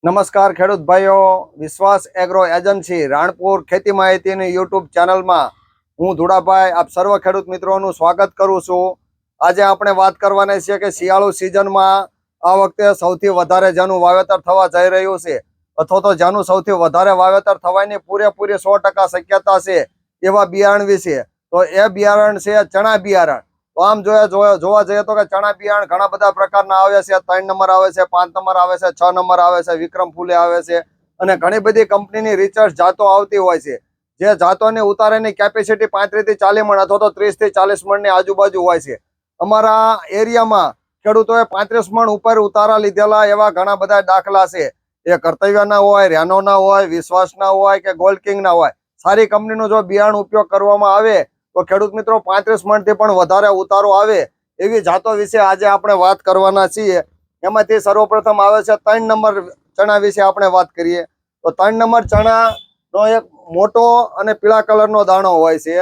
નમસ્કાર ખેડૂત ભાઈઓ, વિશ્વાસ એગ્રો એજન્સી રાણપુર ખેતી માહિતીની યુટ્યુબ ચેનલમાં હું ધુડાભાઈ આપ સર્વ ખેડૂત મિત્રોનું સ્વાગત કરું છું। આજે આપણે વાત કરવાની છે કે શિયાળુ સિઝનમાં આ વખતે સૌથી વધારે જેનું વાવેતર થવા જઈ રહ્યું છે અથવા તો જેનું સૌથી વધારે વાવેતર થવાની પૂરેપૂરી 100% શક્યતા છે એવા બિયારણ વિશે। તો એ બિયારણ છે ચણા બિયારણ। તો આમ જોવા જઈએ તો કે ચણા બિયારણ ઘણા બધા પ્રકારના આવે છે। 3 નંબર આવે છે, 5 નંબર આવે છે, 6 નંબર આવે છે, વિક્રમ ફૂલે આવે છે અને ઘણી બધી કંપનીની રિસર્ચ જાતો આવતી હોય છે। જે જાતોની ઉતારેની કેપેસિટી 35 થી 40 મણ અથવા તો 30 થી 40 મણની આજુબાજુ હોય છે। અમારા એરિયામાં ખેડૂતોએ 35 મણ ઉપર ઉતારા લીધેલા એવા ઘણા બધા દાખલા છે। એ કર્તવ્યના હોય, રેનોના હોય, વિશ્વાસના હોય કે ગોલ્ડ કિંગના હોય, સારી કંપનીનો જો બિયારણ ઉપયોગ કરવામાં આવે તો ખેડૂત મિત્રો 35 મણથી પણ વધારે ઉતારો આવે એવી જાતો વિશે આજે આપણે વાત કરવાના છીએ। એમાંથી સર્વપ્રથમ આવે છે 3 નંબર ચણા વિશે આપણે વાત કરીએ તો 3 નંબર ચણાનો એક મોટો અને પીળા કલરનો દાણો હોય છે।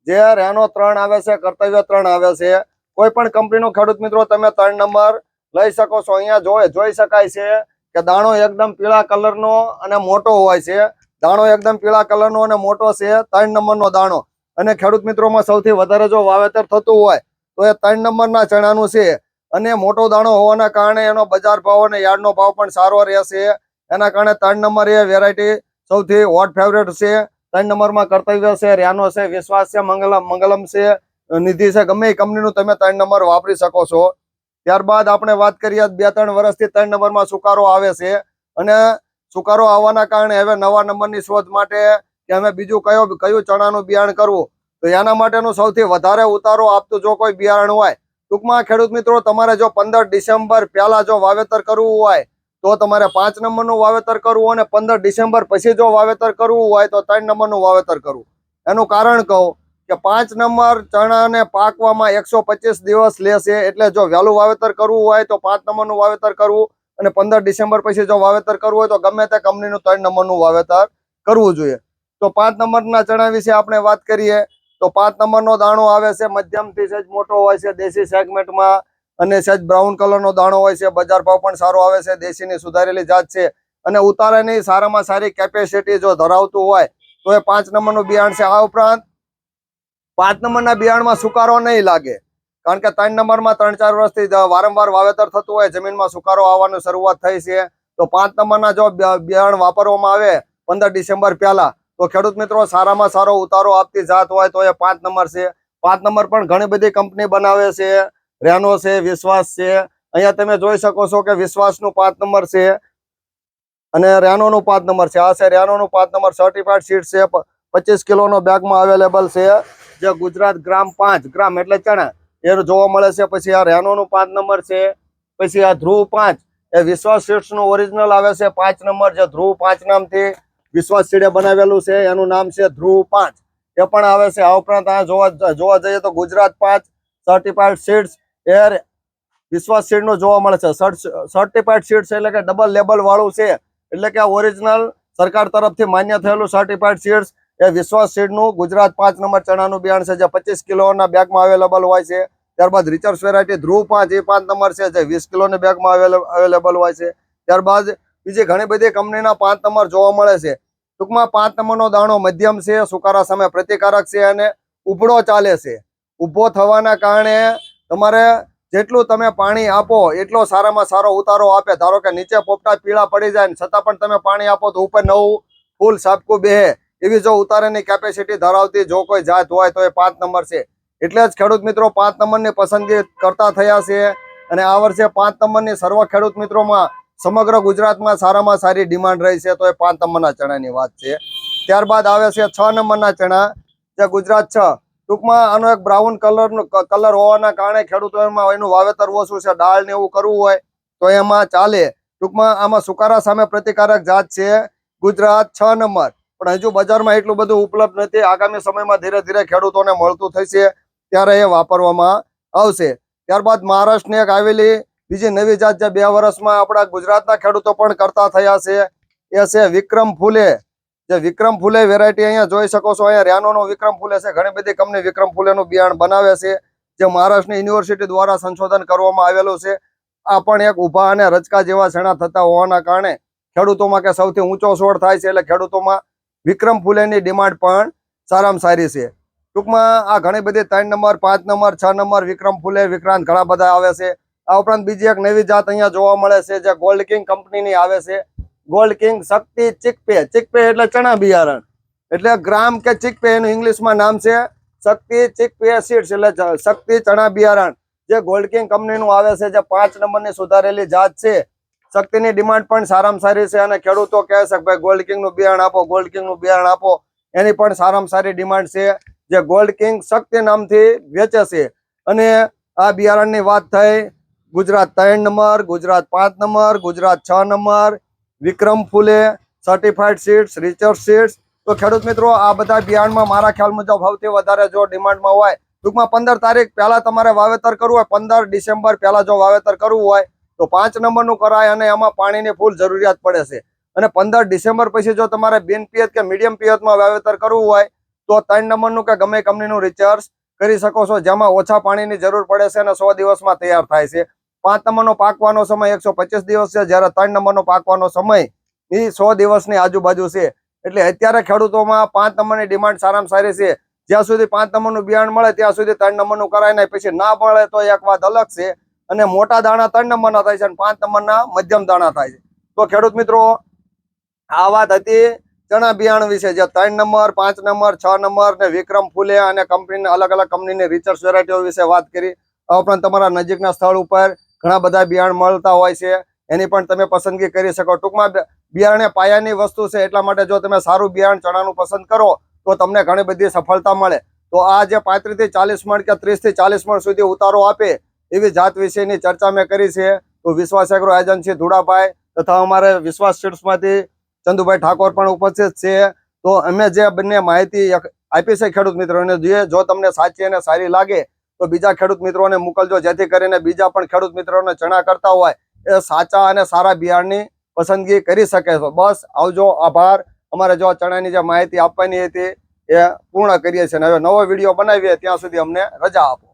જે રેનો 3 આવે છે, કર્તવ્ય 3 આવે છે। કોઈ પણ કંપનીનો ખેડૂત મિત્રો તમે 3 નંબર લઈ શકો છો। અહીંયા જોઈ શકાય છે કે દાણો એકદમ પીળા કલરનો અને મોટો હોય છે। દાણો એકદમ પીળા કલરનો અને મોટો છે 3 નંબરનો દાણો। અને ખેડૂત મિત્રોમાં સૌથી વધારે જો વાવેતર થતું હોય તો એ 3 નંબરના ચણાનું છે। અને મોટો દાણો હોવાના કારણે એનો બજાર ભાવ અને યાર્ડનો ભાવ પણ સારો રહેશે। એના કારણે 3 નંબર એ વેરાયટી સૌથી હોટ ફેવરેટ છે। 3 નંબરમાં કર્તવ્ય છે, રેનો છે, વિશ્વાસ છે, મંગલમ છે, નિધિ છે, ગમે એ કંપનીનું તમે 3 નંબર વાપરી શકો છો। ત્યારબાદ આપણે વાત કરીએ 2-3 વર્ષથી 3 નંબરમાં સુકારો આવે છે અને સુકારો આવવાના કારણે હવે નવા નંબરની શોધ માટે કે અમે બીજું કયું ચણાનું બિયારણ કરવું તો એના માટેનું સૌથી વધારે ઉતારો આપતું જો કોઈ બિયારણ હોય, ટૂંકમાં ખેડૂત મિત્રો તમારે જો 15 ડિસેમ્બર પહેલા જો વાવેતર કરવું હોય તો તમારે 5 નંબરનું વાવેતર કરવું અને 15 ડિસેમ્બર પછી જો વાવેતર કરવું હોય તો 3 નંબરનું વાવેતર કરવું। એનું કારણ કહું કે 5 નંબર ચણાને પાકવામાં 125 દિવસ લેશે। એટલે જો વહેલું વાવેતર કરવું હોય તો 5 નંબરનું વાવેતર કરવું અને 15 ડિસેમ્બર પછી જો વાવેતર કરવું હોય તો ગમે તે કંપનીનું 3 નંબરનું વાવેતર કરવું જોઈએ। તો 5 નંબરના ચણા વિશે આપણે વાત કરીએ તો 5 નંબરનો દાણો આવે છે, મધ્યમથી સહેજ મોટો હોય છે દેશી સેગમેન્ટમાં અને સહેજ બ્રાઉન કલરનો દાણો હોય છે। બજાર ભાવ પણ સારો આવે છે, દેશીની સુધારેલી જાત છે અને ઉતારાની સારામાં સારી કેપેસિટી જો ધરાવતું હોય તો એ 5 નંબરનું બિયારણ છે। આ ઉપરાંત 5 નંબરના બિયારણમાં સુકારો નહીં લાગે કારણ કે 3 નંબરમાં 3-4 વર્ષથી વારંવાર વાવેતર થતું હોય, જમીનમાં સુકારો આવવાની શરૂઆત થઈ છે। તો 5 નંબરના જો બિયારણ વાપરવામાં આવે 15 ડિસેમ્બર પહેલા તો ખેડૂત મિત્રો સારામાં સારો ઉતારો આપતી જાત હોય તો એ 5 નંબર છે। 5 નંબર પણ ઘણી બધી કંપની બનાવે છે, રેનો છે, વિશ્વાસ છે। અહીંયા તમે જોઈ શકો છો કે વિશ્વાસનું 5 નંબર છે અને રેનોનું 5 નંબર છે। આ છે રેનોનું 5 નંબર સર્ટિફાઈડ સીડ છે, 25 કિલોનો બેગમાં અવેલેબલ છે। જે ગુજરાત ગ્રામ 5 ગ્રામ એટલે ચણા એ જોવા મળે છે। પછી આ રેનોનું 5 નંબર છે। પછી આ ધ્રુવ 5 એ વિશ્વાસ સીડ્સનું ઓરિજિનલ આવે છે 5 નંબર, જે ધ્રુવ 5 નામથી વિશ્વાસ સીડે બનાવેલું છે, એનું નામ છે ધ્રુવ 5, એ પણ આવે છે। આ ઉપરાંત આ જોવા જઈએ તો ગુજરાત 5 સર્ટિફાઈડ સીડ્સ એ વિશ્વાસ સીડનું જોવા મળે છે। સર્ટિફાઈડ સીડ્સ એટલે કે ડબલ લેબલ વાળું છે, એટલે કે ઓરિજિનલ સરકાર તરફથી માન્ય થયેલું સર્ટિફાઈડ સીડ્સ એ વિશ્વાસ સીડનું ગુજરાત 5 નંબર ચણાનું બિયારણ છે, જે 25 કિલોના બેગમાં અવેલેબલ હોય છે। ત્યારબાદ રિચર્સ વેરાયટી ધ્રુવ 5 એ 5 નંબર છે, જે 20 કિલોની બેગમાં અવેલેબલ હોય છે। ત્યારબાદ બીજી ઘણી બધી કંપનીના 5 નંબર જોવા મળે છે। ટૂંકમાં 5 નંબરનો દાણો મધ્યમ છે, સુકારા સામે પ્રતિકારક છે અને ઉભળો ચાલે છે। ઊભો થવાના કારણે તમારે જેટલું તમે પાણી આપો એટલો સારામાં સારો ઉતારો આપે। ધારો કે નીચે પોપટા પીળા પડી જાય છતાં પણ તમે પાણી આપો તો ઉપર નવું ફૂલ સાપકું બેહે એવી જો ઉતારાની કેપેસિટી ધરાવતી જો કોઈ જાત હોય તો એ 5 નંબર છે। એટલે જ ખેડૂત મિત્રો 5 નંબરની પસંદગી કરતા થયા છે અને આ વર્ષે 5 નંબરની સર્વ ખેડૂત મિત્રોમાં સમગ્ર ગુજરાતમાં સારામાં સારી ડિમાન્ડ રહી છે, તો એ 5 નંબરના ચણાની વાત છે। ત્યારબાદ આવે છે 6 નંબરના ચણા, જે ગુજરાત 6। ટૂંકમાં આનો એક બ્રાઉન કલર હોવાના કારણે ખેડૂતોમાં એનું વાવેતર ઓછું છે, દાળ ને એવું કરવું હોય તો એમાં ચાલે। ટૂંકમાં આમાં સુકારા સામે પ્રતિકારક જાત છે ગુજરાત 6 નંબર, પણ હજુ બજારમાં એટલું બધું ઉપલબ્ધ નથી। આગામી સમયમાં ધીરે ધીરે ખેડૂતોને મળતું થશે ત્યારે એ વાપરવામાં આવશે। ત્યારબાદ મહારાષ્ટ્રની એક આવેલી બીજી નવી જાત જે 2 વર્ષમાં આપણા ગુજરાતના ખેડૂતો પણ કરતા થયા છે એ છે વિક્રમ ફૂલે। જે વિક્રમ ફૂલે વેરાયટી અહીંયા જોઈ શકો છો, અહીંયા રેનોનો વિક્રમ ફૂલે છે, ઘણી બધી કંપની વિક્રમ ફૂલેનું બિયારણ બનાવે છે, જે મહારાષ્ટ્રની યુનિવર્સિટી દ્વારા સંશોધન કરવામાં આવેલું છે। આ પણ એક ઊભા અને રચકા જેવા ચણા થતા હોવાના કારણે ખેડૂતોમાં કે સૌથી ઊંચો છોડ થાય છે, એટલે ખેડૂતોમાં વિક્રમ ફૂલેની ડિમાન્ડ પણ સારામાં સારી છે. ટૂંકમાં આ ઘણી બધી 3 નંબર 5 નંબર 6 નંબર વિક્રમ ફૂલે વિક્રાંત ઘણા બધા આવે છે. આ ઉપરાંત બીજી એક નવી જાત અહીંયા જોવા મળે છે, જે ગોલ્ડ કિંગ કંપનીની આવે છે. ગોલ્ડ કિંગ શક્તિ ચિકપે. ચિકપે એટલે ચણા બિયારણ, એટલે ગ્રામ કે ચિકપે એનું ઇંગ્લિશમાં નામ છે. શક્તિ ચિકપે સીડ્સ એટલે શક્તિ ચણા બિયારણ જે ગોલ્ડ કિંગ કંપનીનું આવે છે, જે 5 નંબરની સુધારેલી જાત છે. શક્તિની ડિમાન્ડ પણ સારામાં સારી છે અને ખેડૂતો કહે છે કે ભાઈ ગોલ્ડ કિંગનું બિયારણ આપો, ગોલ્ડ કિંગનું બિયારણ આપો. એની પણ સારામાં સારી ડિમાન્ડ છે, જે ગોલ્ડ કિંગ શક્તિ નામથી વેચે છે. અને આ બિયારણની વાત થઈ Gujarat 3 number, Gujarat 5 number, Gujarat 6 number, Vikram Phule, certified seeds, Richard seeds. તો ખેડૂત મિત્રો આ બધા બિયારણમાં મારા ખ્યાલ મુજબ સૌથી વધારે જો ડિમાન્ડમાં હોય, ટૂંકમાં 15 તારીખ પહેલા તમારે વાવેતર કરવું હોય, 15 ડિસેમ્બર પહેલા જો વાવેતર કરવું હોય તો 5 નંબરનું કરાય અને એમાં પાણીની ફૂલ જરૂરિયાત પડે છે. અને 15 ડિસેમ્બર પછી જો તમારે બિન પિયત કે મીડિયમ પિયતમાં વાવેતર કરવું હોય તો 3 નંબરનું કે ગમે કંપનીનું રિચાર્જ કરી શકો છો, જેમાં ઓછા પાણીની જરૂર પડે છે અને 100 દિવસમાં તૈયાર થાય છે. 5 નંબરનો પાકવાનો સમય 125 દિવસ છે, જ્યારે 3 નંબરનો પાકવાનો સમય એ 100 દિવસની આજુબાજુ છે. એટલે અત્યારે ખેડૂતોમાં 5 નંબરની ડિમાન્ડ સારામાં સારી છે. જ્યાં સુધી 5 નંબરનું બિયારણ મળે ત્યાં સુધી 3 નંબરનું કરાય નહીં, પછી ના મળે તો એક વાત અલગ છે. અને મોટા દાણા 3 નંબરના થાય છે અને 5 નંબરના મધ્યમ દાણા થાય છે. તો ખેડૂત મિત્રો આ વાત હતી ચણા બિયારણ વિશે, જે 3 નંબર 5 નંબર 6 નંબર ને વિક્રમ ફૂલે અને કંપનીની અલગ અલગ કંપનીની રિસર્ચ વેરાયટીઓ વિશે વાત કરી. આ ઉપરાંત તમારા નજીકના સ્થળ ઉપર ઘણા બધા બિયારણ મળતા હોય છે, એની પણ તમે પસંદગી કરી શકો. ટૂંકમાં બિયારણ એ પાયાની વસ્તુ છે, એટલા માટે જો તમે સારું બિયારણ ચણાનું પસંદ કરો તો તમને ઘણી બધી સફળતા મળે. તો આ જે 35 થી 40 મણ કે 30 થી 40 મણ સુધી ઉતારો આપે એવી જાત વિશેની ચર્ચા મેં કરી છે. તો વિશ્વાસ એગ્રો એજન્સી ધુડાભાઈ તથા અમારે વિશ્વાસ સીડ્સમાંથી ચંદુભાઈ ઠાકોર પણ ઉપસ્થિત છે. તો અમે જે બંને માહિતી આપી છે ખેડૂત મિત્રોને, જો તમને સાચી અને સારી લાગે તો બીજા ખેડૂત મિત્રોને મોકલજો, જેથી કરીને બીજા પણ ખેડૂત મિત્રોને ચણા કરતા હોય એ સાચા અને સારા બિયારણની પસંદગી કરી શકે છે. બસ આવજો, આભાર. અમારે જો ચણાની જે માહિતી આપવાની હતી એ પૂર્ણ કરીએ છીએ. હવે નવો વિડીયો બનાવીએ ત્યાં સુધી અમને રજા આપો.